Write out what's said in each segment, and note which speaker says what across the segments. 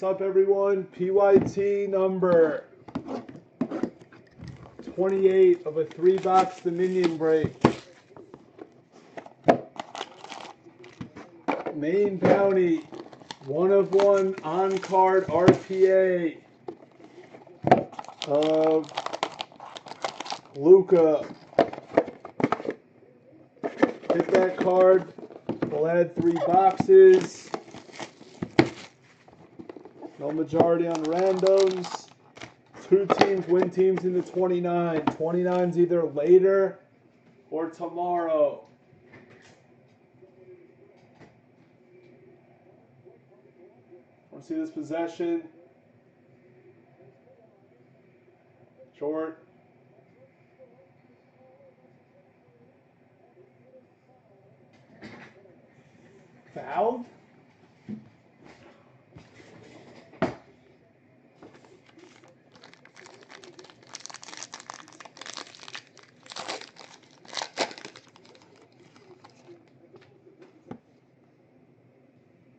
Speaker 1: What's up, everyone? PYT number 28 of a 3-box Dominion break. Main Bounty, 1 of 1 on-card RPA of Luca. Hit that card. We'll add 3 boxes. No majority on randoms. 2 teams win teams into 29. 29's either later or tomorrow. Want to see this possession? Short. Fouled?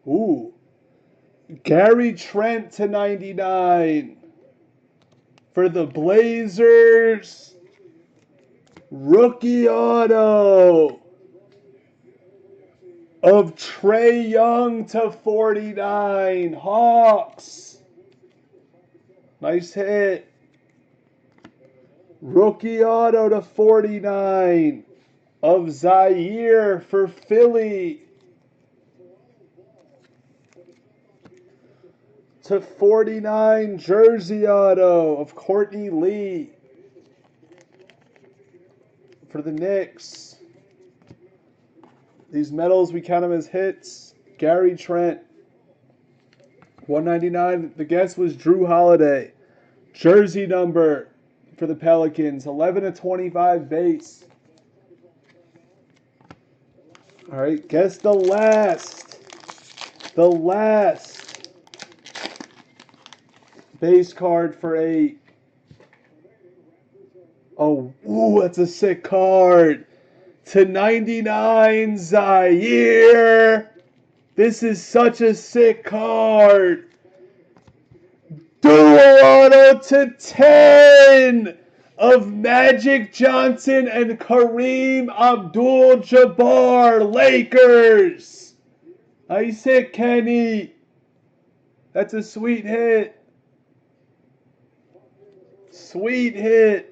Speaker 1: Ooh. Gary Trent to 99 for the Blazers. Rookie auto of Trae Young to 49. Hawks. Nice hit. Rookie auto to 49 of Zaire for Philly. To 49 jersey auto of Courtney Lee for the Knicks. These medals, we count them as hits. Gary Trent, 199. The guess was Drew Holiday. Jersey number for the Pelicans, 11 of 25 base. All right, guess the last base card for 8. Oh, ooh, that's a sick card. To 99, Zaire. This is such a sick card. Dual auto to 10 of Magic Johnson and Kareem Abdul-Jabbar, Lakers. Nice hit, Kenny. That's a sweet hit. Sweet hit.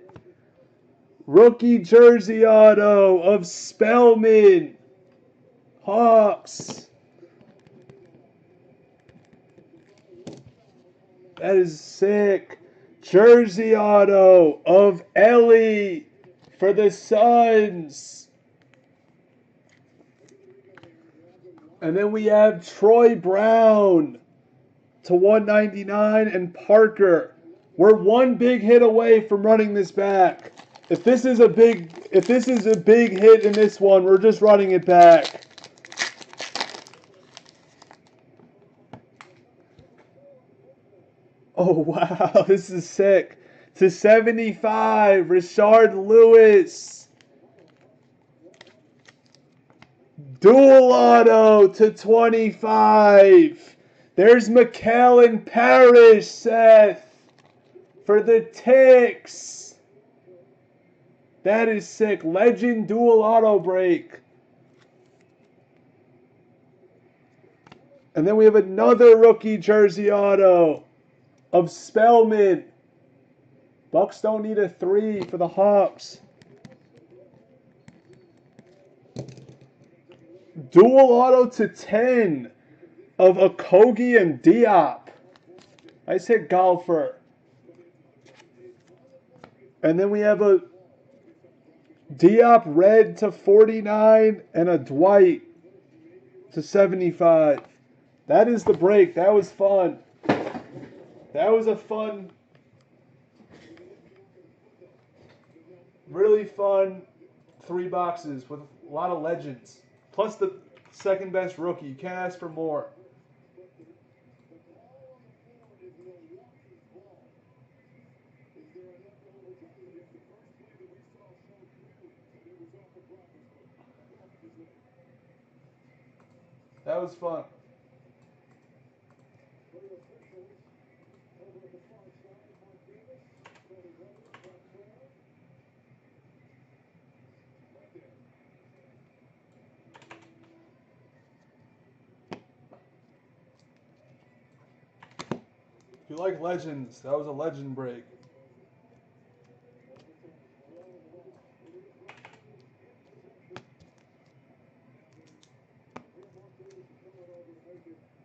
Speaker 1: Rookie jersey auto of Spellman. Hawks. That is sick. Jersey auto of Ellie for the Suns. And then we have Troy Brown to 199 and Parker. We're 1 big hit away from running this back. If this is a big hit in this one, we're just running it back. Oh wow, this is sick. To 75, Rashard Lewis. Dual auto to 25. There's McAllen Parrish, Seth, for the Ticks. That is sick. Legend dual auto break. And then we have another rookie jersey auto of Spellman. Bucks don't need a 3 for the Hawks. Dual auto to 10 of Okogie and Diop. Nice hit, golfer. And then we have a Diop red to 49 and a Dwight to 75. That is the break. That was fun. That was a fun, really fun 3 boxes with a lot of legends. Plus the second best rookie. You can't ask for more. That was fun. If you like legends, that was a legend break.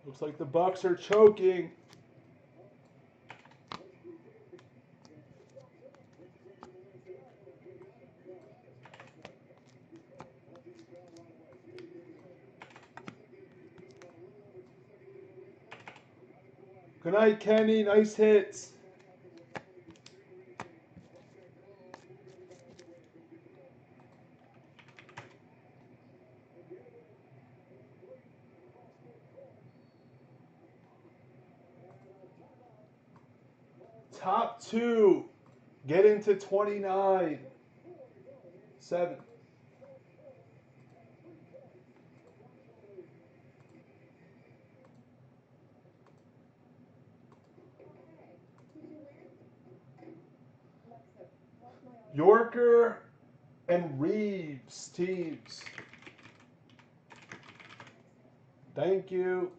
Speaker 1: Looks like the Bucks are choking. Good night, Kenny. Nice hits. Top two. Get into 29. 7. Yorker and Reeves teams. Thank you.